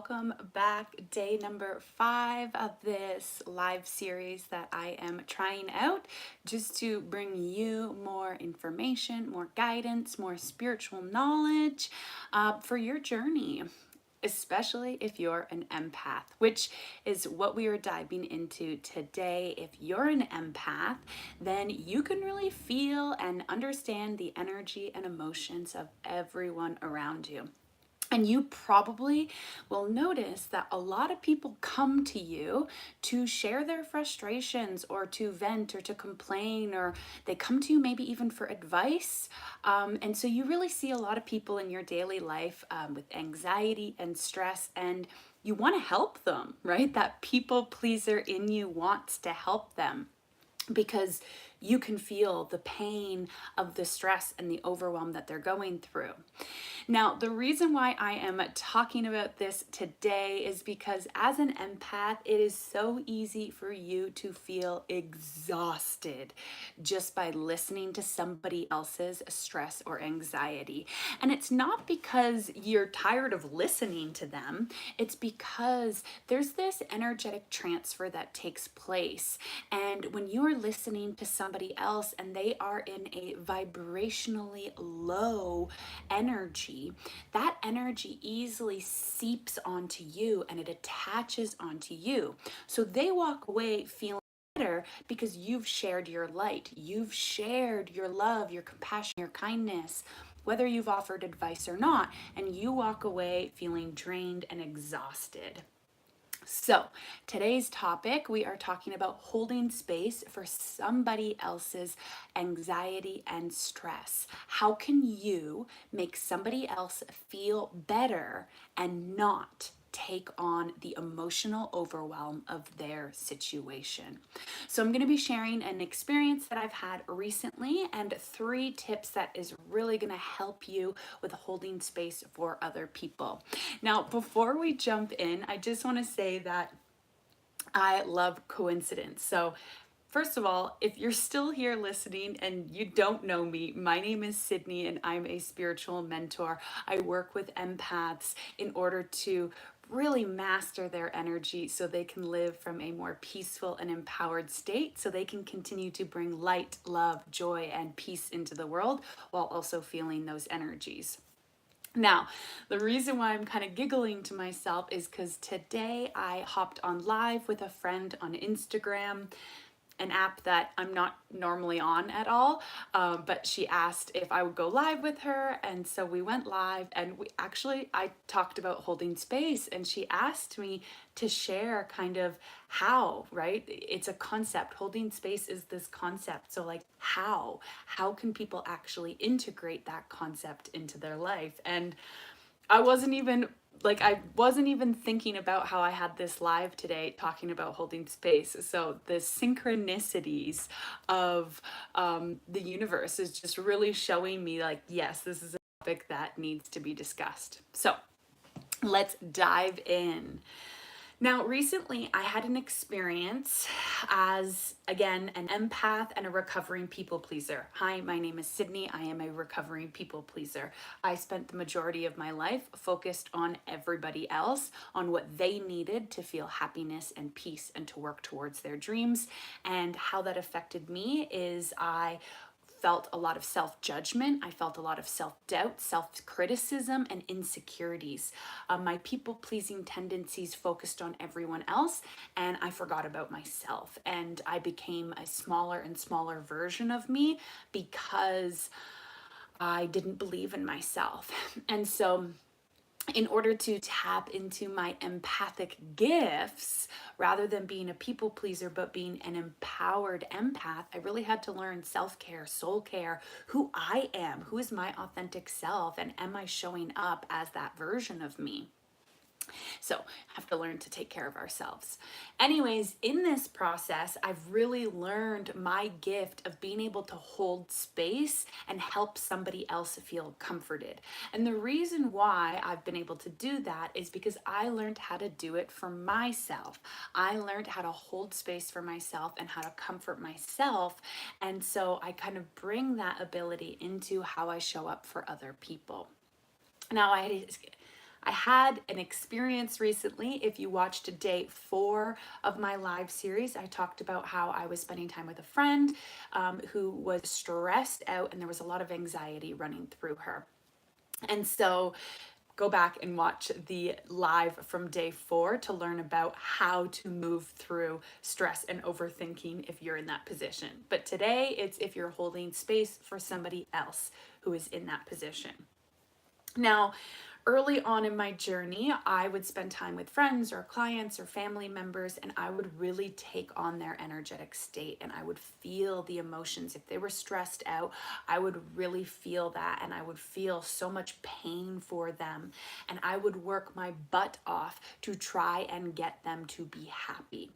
welcome back. Day number 5 of this live series that I am trying out just to bring you more information, more guidance, more spiritual knowledge for your journey, especially if you're an empath, which is what we are diving into today. If you're an empath, then you can really feel and understand the energy and emotions of everyone around you. And you probably will notice that a lot of people come to you to share their frustrations or to vent or to complain, or they come to you maybe even for advice. And so you really see a lot of people in your daily life with anxiety and stress, and you want to help them, right? That people pleaser in you wants to help them, because you can feel the pain of the stress and the overwhelm that they're going through. Now, the reason why I am talking about this today is because as an empath, it is so easy for you to feel exhausted just by listening to somebody else's stress or anxiety. And it's not because you're tired of listening to them, it's because there's this energetic transfer that takes place. And when you are listening to somebody else and they are in a vibrationally low energy, that energy easily seeps onto you and it attaches onto you. So they walk away feeling better because you've shared your light, you've shared your love, your compassion, your kindness, whether you've offered advice or not, and you walk away feeling drained and exhausted. So, today's topic, we are talking about holding space for somebody else's anxiety and stress. How can you make somebody else feel better and not take on the emotional overwhelm of their situation? So I'm going to be sharing an experience that I've had recently and 3 tips that is really going to help you with holding space for other people. Now, before we jump in, I just want to say that I love coincidence. So first of all, if you're still here listening and you don't know me, my name is Sydney and I'm a spiritual mentor. I work with empaths in order to really master their energy so they can live from a more peaceful and empowered state, so they can continue to bring light, love, joy, and peace into the world while also feeling those energies. Now, the reason why I'm kind of giggling to myself is because today I hopped on live with a friend on Instagram, an app that I'm not normally on at all, but she asked if I would go live with her, and so we went live, and I talked about holding space, and she asked me to share kind of how, right? It's a concept. Holding space is this concept. So like how can people actually integrate that concept into their life? And I wasn't even thinking about how I had this live today talking about holding space. So the synchronicities of the universe is just really showing me like, yes, this is a topic that needs to be discussed. So let's dive in. Now, recently I had an experience as, again, an empath and a recovering people pleaser. Hi, my name is Sydney. I am a recovering people pleaser. I spent the majority of my life focused on everybody else, on what they needed to feel happiness and peace and to work towards their dreams. And how that affected me is I felt a lot of self-judgment. I felt a lot of self-doubt, self-criticism, and insecurities. My people-pleasing tendencies focused on everyone else, and I forgot about myself. And I became a smaller and smaller version of me because I didn't believe in myself. And so in order to tap into my empathic gifts, rather than being a people pleaser, but being an empowered empath, I really had to learn self-care, soul care, who I am, who is my authentic self, and am I showing up as that version of me? So have to learn to take care of ourselves. Anyways, in this process, I've really learned my gift of being able to hold space and help somebody else feel comforted. And the reason why I've been able to do that is because I learned how to do it for myself. I learned how to hold space for myself and how to comfort myself. And so I kind of bring that ability into how I show up for other people. Now, I had an experience recently. If you watched day 4 of my live series, I talked about how I was spending time with a friend who was stressed out and there was a lot of anxiety running through her. And so go back and watch the live from day 4 to learn about how to move through stress and overthinking if you're in that position. But today it's if you're holding space for somebody else who is in that position. Now, early on in my journey, I would spend time with friends or clients or family members, and I would really take on their energetic state and I would feel the emotions. If they were stressed out, I would really feel that, and I would feel so much pain for them. And I would work my butt off to try and get them to be happy.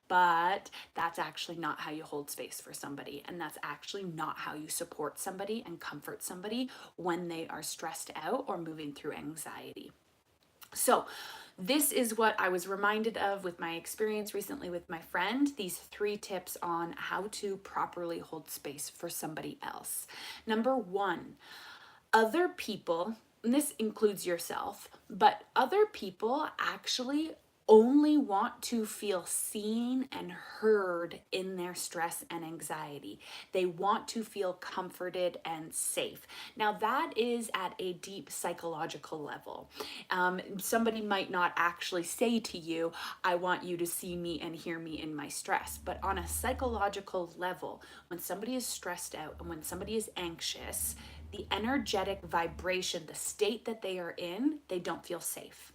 But that's actually not how you hold space for somebody. And that's actually not how you support somebody and comfort somebody when they are stressed out or moving through anxiety. So this is what I was reminded of with my experience recently with my friend, these 3 tips on how to properly hold space for somebody else. Number 1, other people, and this includes yourself, but other people actually only want to feel seen and heard in their stress and anxiety. They want to feel comforted and safe. Now, that is at a deep psychological level. Somebody might not actually say to you, I want you to see me and hear me in my stress. But on a psychological level, when somebody is stressed out and when somebody is anxious, the energetic vibration, the state that they are in, they don't feel safe,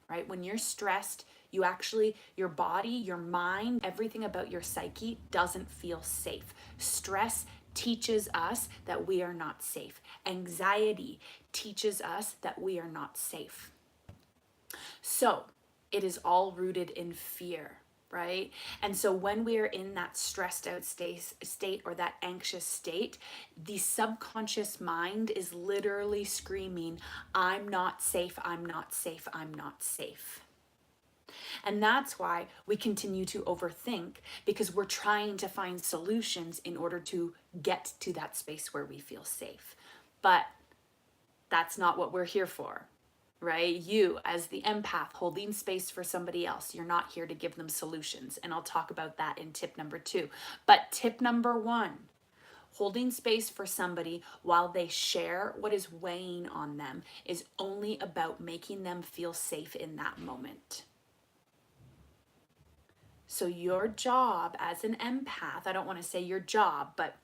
right? When you're stressed, you actually, your body, your mind, everything about your psyche doesn't feel safe. Stress teaches us that we are not safe. Anxiety teaches us that we are not safe. So it is all rooted in fear, right? And so when we are in that stressed out state or that anxious state, the subconscious mind is literally screaming, I'm not safe, I'm not safe, I'm not safe. And that's why we continue to overthink, because we're trying to find solutions in order to get to that space where we feel safe. But that's not what we're here for. Right? You, as the empath, holding space for somebody else, you're not here to give them solutions. And I'll talk about that in tip number 2. But tip number 1, holding space for somebody while they share what is weighing on them is only about making them feel safe in that moment. So your job as an empath, I don't want to say your job, but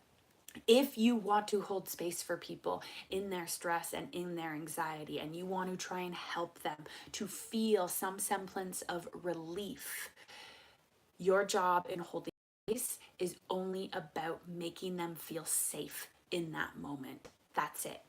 if you want to hold space for people in their stress and in their anxiety, and you want to try and help them to feel some semblance of relief, your job in holding space is only about making them feel safe in that moment. That's it.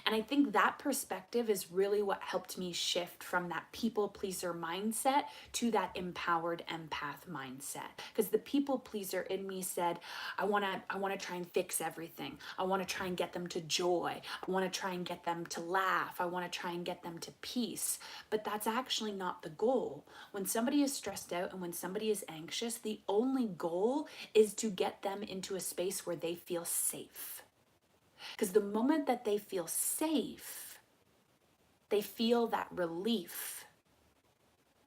And I think that perspective is really what helped me shift from that people pleaser mindset to that empowered empath mindset. Because the people pleaser in me said, I want to try and fix everything. I want to try and get them to joy. I want to try and get them to laugh. I want to try and get them to peace. But that's actually not the goal. When somebody is stressed out and when somebody is anxious, the only goal is to get them into a space where they feel safe. Because the moment that they feel safe, they feel that relief.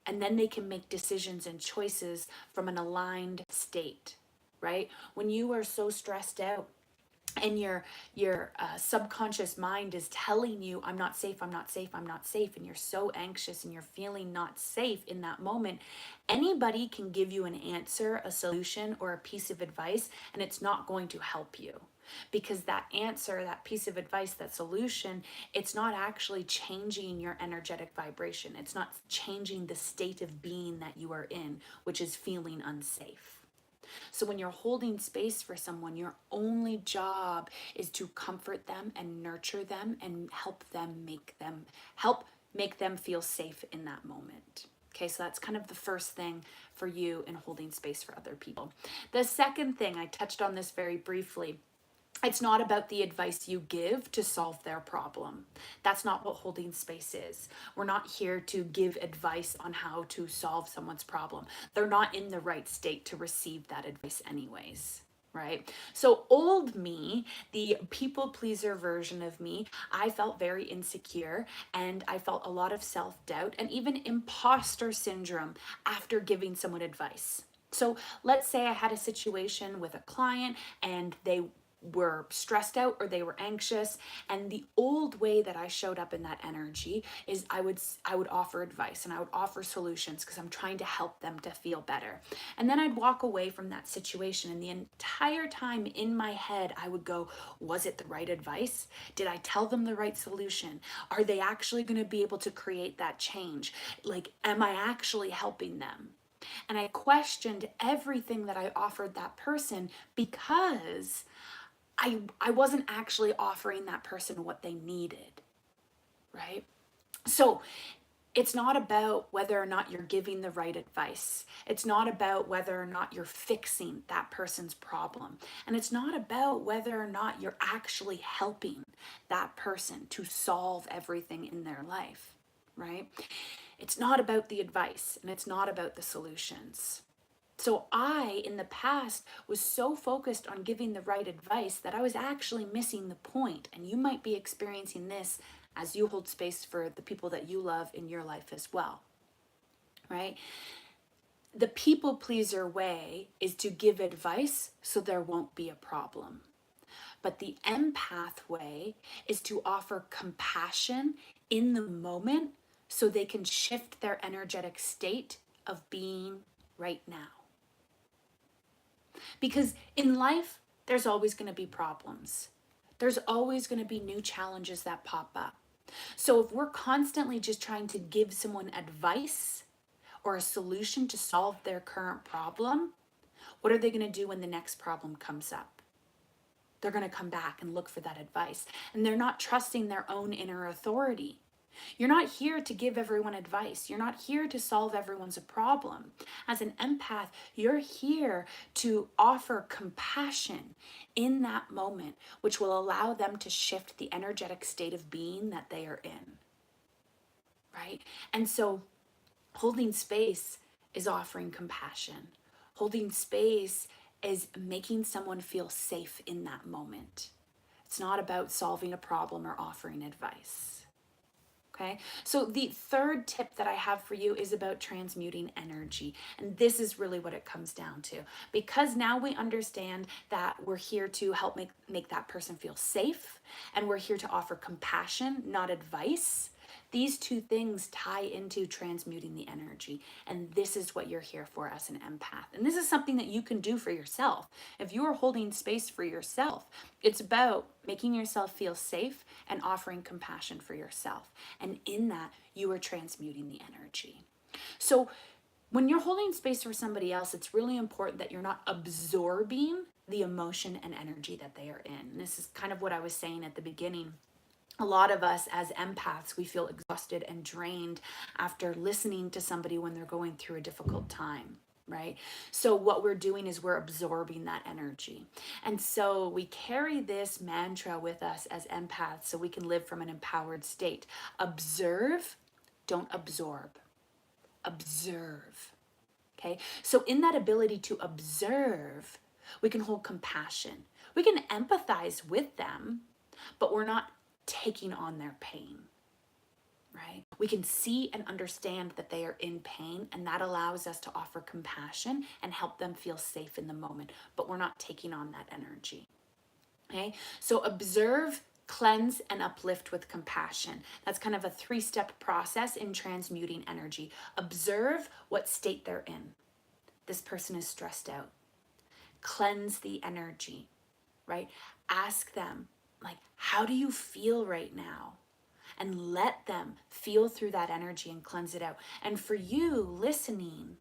And then they can make decisions and choices from an aligned state, right? When you are so stressed out and your subconscious mind is telling you, I'm not safe, I'm not safe, I'm not safe, and you're so anxious and you're feeling not safe in that moment, anybody can give you an answer, a solution, or a piece of advice, and it's not going to help you. Because that answer, that piece of advice, that solution, it's not actually changing your energetic vibration. It's not changing the state of being that you are in, which is feeling unsafe. So when you're holding space for someone, your only job is to comfort them and nurture them and help make them feel safe in that moment. Okay, so that's kind of the first thing for you in holding space for other people. The second thing, I touched on this very briefly, it's not about the advice you give to solve their problem. That's not what holding space is. We're not here to give advice on how to solve someone's problem. They're not in the right state to receive that advice anyways. right? So old me, the people pleaser version of me, I felt very insecure and I felt a lot of self-doubt and even imposter syndrome after giving someone advice. So let's say I had a situation with a client and they were stressed out or they were anxious, and the old way that I showed up in that energy is I would offer advice and I would offer solutions because I'm trying to help them to feel better. And then I'd walk away from that situation, and the entire time in my head I would go, was it the right advice? Did I tell them the right solution? Are they actually going to be able to create that change? Like, am I actually helping them? And I questioned everything that I offered that person because I wasn't actually offering that person what they needed, right? So it's not about whether or not you're giving the right advice. It's not about whether or not you're fixing that person's problem. And it's not about whether or not you're actually helping that person to solve everything in their life, right? It's not about the advice and it's not about the solutions. So I, in the past, was so focused on giving the right advice that I was actually missing the point. And you might be experiencing this as you hold space for the people that you love in your life as well, right? The people pleaser way is to give advice so there won't be a problem. But the empath way is to offer compassion in the moment so they can shift their energetic state of being right now. Because in life, there's always going to be problems. There's always going to be new challenges that pop up. So if we're constantly just trying to give someone advice or a solution to solve their current problem, what are they going to do when the next problem comes up? They're going to come back and look for that advice. And they're not trusting their own inner authority. You're not here to give everyone advice. You're not here to solve everyone's problem. As an empath, you're here to offer compassion in that moment, which will allow them to shift the energetic state of being that they are in, right? And so holding space is offering compassion. Holding space is making someone feel safe in that moment. It's not about solving a problem or offering advice. Okay, so the third tip that I have for you is about transmuting energy. And this is really what it comes down to. Because now we understand that we're here to help make that person feel safe, and we're here to offer compassion, not advice. These two things tie into transmuting the energy. And this is what you're here for as an empath. And this is something that you can do for yourself. If you are holding space for yourself, it's about making yourself feel safe and offering compassion for yourself. And in that, you are transmuting the energy. So when you're holding space for somebody else, it's really important that you're not absorbing the emotion and energy that they are in. And this is kind of what I was saying at the beginning. A lot of us as empaths, we feel exhausted and drained after listening to somebody when they're going through a difficult time, right? So what we're doing is we're absorbing that energy. And so we carry this mantra with us as empaths so we can live from an empowered state. Observe, don't absorb. Observe. Okay? So in that ability to observe, we can hold compassion. We can empathize with them, but we're not taking on their pain, right? We can see and understand that they are in pain, and that allows us to offer compassion and help them feel safe in the moment, but we're not taking on that energy, okay? So observe, cleanse, and uplift with compassion. That's kind of a 3-step process in transmuting energy. Observe what state they're in. This person is stressed out. Cleanse the energy, right? Ask them, like, how do you feel right now? And let them feel through that energy and cleanse it out. And for you listening,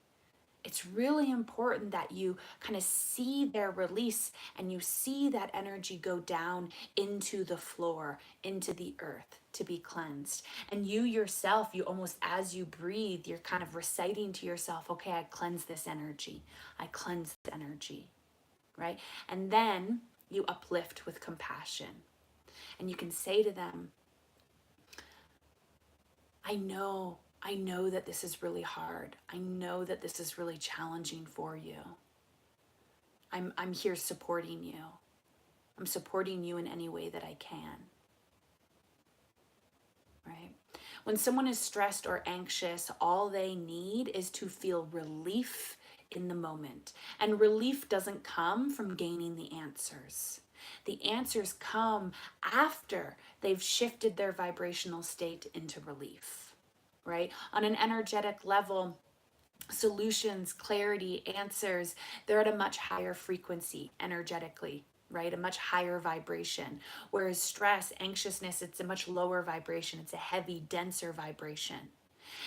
it's really important that you kind of see their release and you see that energy go down into the floor, into the earth to be cleansed. And you yourself, you almost, as you breathe, you're kind of reciting to yourself, okay, I cleanse this energy. I cleanse the energy, right? And then you uplift with compassion. And you can say to them, I know that this is really hard. I know that this is really challenging for you. I'm here supporting you. I'm supporting you in any way that I can. Right? When someone is stressed or anxious, all they need is to feel relief in the moment. And relief doesn't come from gaining the answers. The answers come after they've shifted their vibrational state into relief, right? On an energetic level, solutions, clarity, answers, they're at a much higher frequency energetically, right? A much higher vibration. Whereas stress, anxiousness, it's a much lower vibration. It's a heavy, denser vibration.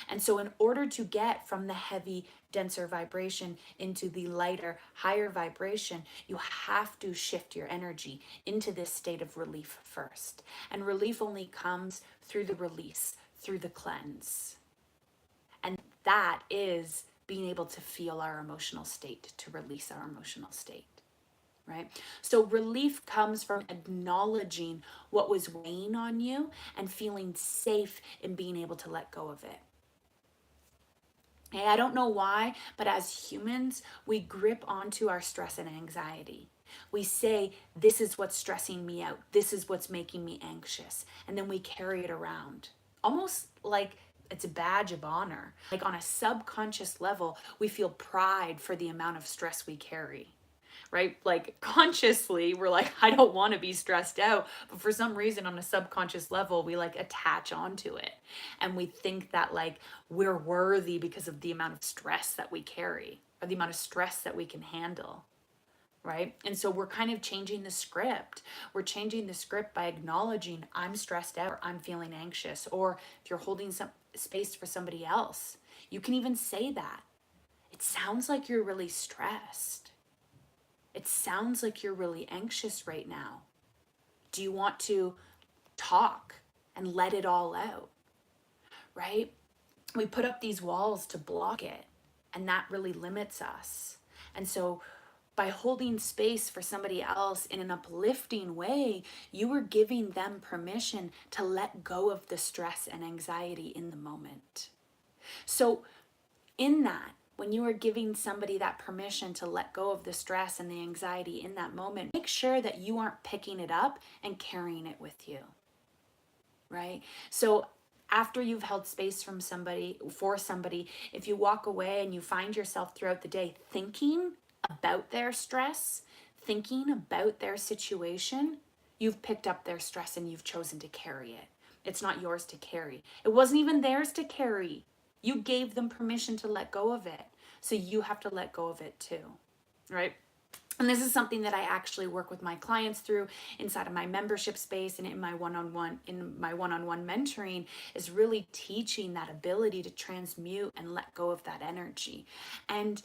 And so, in order to get from the heavy, denser vibration into the lighter, higher vibration, you have to shift your energy into this state of relief first. And relief only comes through the release, through the cleanse. And that is being able to feel our emotional state, to release our emotional state, right? So relief comes from acknowledging what was weighing on you and feeling safe in being able to let go of it. Hey, I don't know why, but as humans, we grip onto our stress and anxiety. We say, this is what's stressing me out. This is what's making me anxious. And then we carry it around, almost like it's a badge of honor. Like on a subconscious level, we feel pride for the amount of stress we carry, right? Like consciously, we're like, I don't want to be stressed out. But for some reason, on a subconscious level, we like attach onto it. And we think that like we're worthy because of the amount of stress that we carry or the amount of stress that we can handle. Right? And so we're kind of changing the script. We're changing the script by acknowledging I'm stressed out or I'm feeling anxious. Or if you're holding some space for somebody else, you can even say that. It sounds like you're really stressed. It sounds like you're really anxious right now. Do you want to talk and let it all out? Right? We put up these walls to block it, and that really limits us. And so by holding space for somebody else in an uplifting way, you are giving them permission to let go of the stress and anxiety in the moment. So in that, when you are giving somebody that permission to let go of the stress and the anxiety in that moment, make sure that you aren't picking it up and carrying it with you, right? So after you've held space for somebody, if you walk away and you find yourself throughout the day thinking about their stress, thinking about their situation, you've picked up their stress and you've chosen to carry it. It's not yours to carry. It wasn't even theirs to carry. You gave them permission to let go of it. So you have to let go of it too, right? And this is something that I actually work with my clients through inside of my membership space and in my one-on-one mentoring, is really teaching that ability to transmute and let go of that energy. And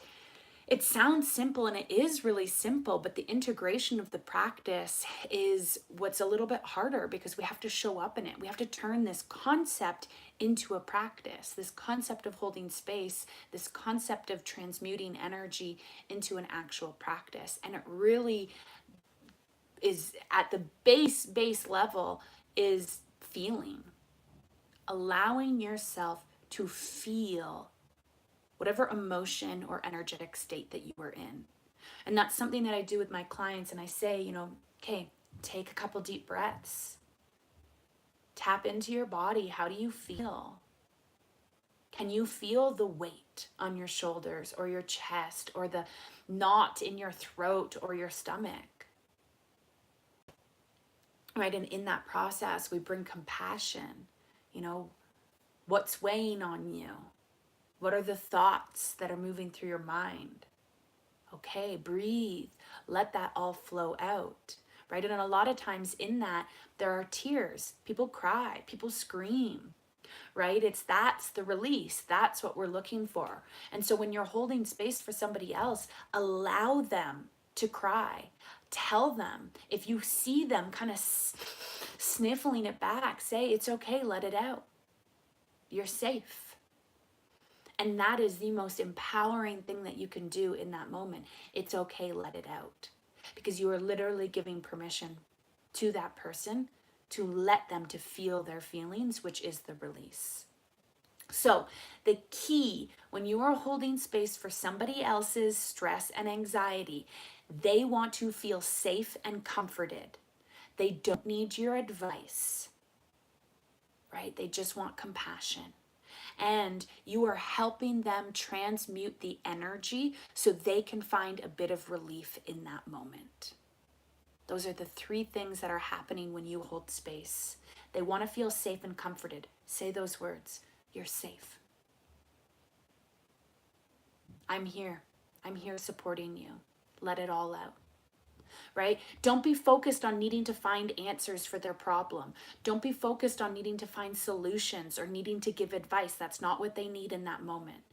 it sounds simple, and it is really simple, but the integration of the practice is what's a little bit harder, because we have to show up in it. We have to turn this concept into a practice, this concept of holding space, this concept of transmuting energy into an actual practice. And it really is at the base level is feeling, allowing yourself to feel whatever emotion or energetic state that you are in. And that's something that I do with my clients. And I say, okay, take a couple deep breaths. Tap into your body. How do you feel? Can you feel the weight on your shoulders or your chest or the knot in your throat or your stomach? Right? And in that process, we bring compassion. What's weighing on you? What are the thoughts that are moving through your mind? Okay, breathe. Let that all flow out, right? And a lot of times in that, there are tears. People cry, people scream, right? That's the release. That's what we're looking for. And so when you're holding space for somebody else, allow them to cry. Tell them, if you see them kind of sniffling it back, say, it's okay, let it out. You're safe. And that is the most empowering thing that you can do in that moment. It's okay, let it out. Because you are literally giving permission to that person to let them to feel their feelings, which is the release. So the key when you are holding space for somebody else's stress and anxiety, They want to feel safe and comforted. They don't need your advice, right? They just want compassion. And you are helping them transmute the energy so they can find a bit of relief in that moment. Those are the three things that are happening when you hold space. They want to feel safe and comforted. Say those words. You're safe. I'm here. I'm here supporting you. Let it all out. Right? Don't be focused on needing to find answers for their problem. Don't be focused on needing to find solutions or needing to give advice. That's not what they need in that moment,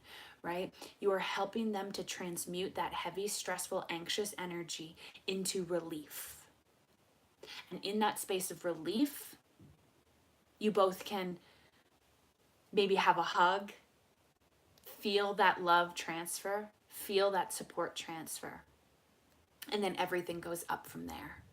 right? You are helping them to transmute that heavy, stressful, anxious energy into relief. And in that space of relief, you both can maybe have a hug, feel that love transfer, feel that support transfer. And then everything goes up from there.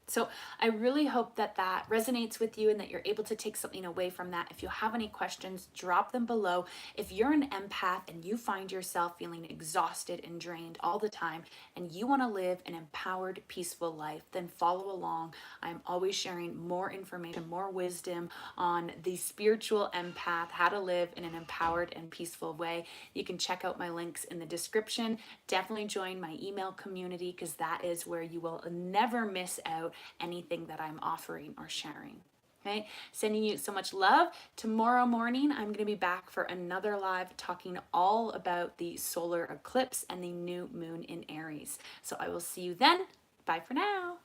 So I really hope that that resonates with you and that you're able to take something away from that. If you have any questions, drop them below. If you're an empath and you find yourself feeling exhausted and drained all the time and you want to live an empowered, peaceful life, then follow along. I'm always sharing more information, more wisdom on the spiritual empath, how to live in an empowered and peaceful way. You can check out my links in the description. Definitely join my email community because that is where you will never miss out anything that I'm offering or sharing. Okay, sending you so much love. Tomorrow morning, I'm going to be back for another live talking all about the solar eclipse and the new moon in Aries. So I will see you then. Bye for now.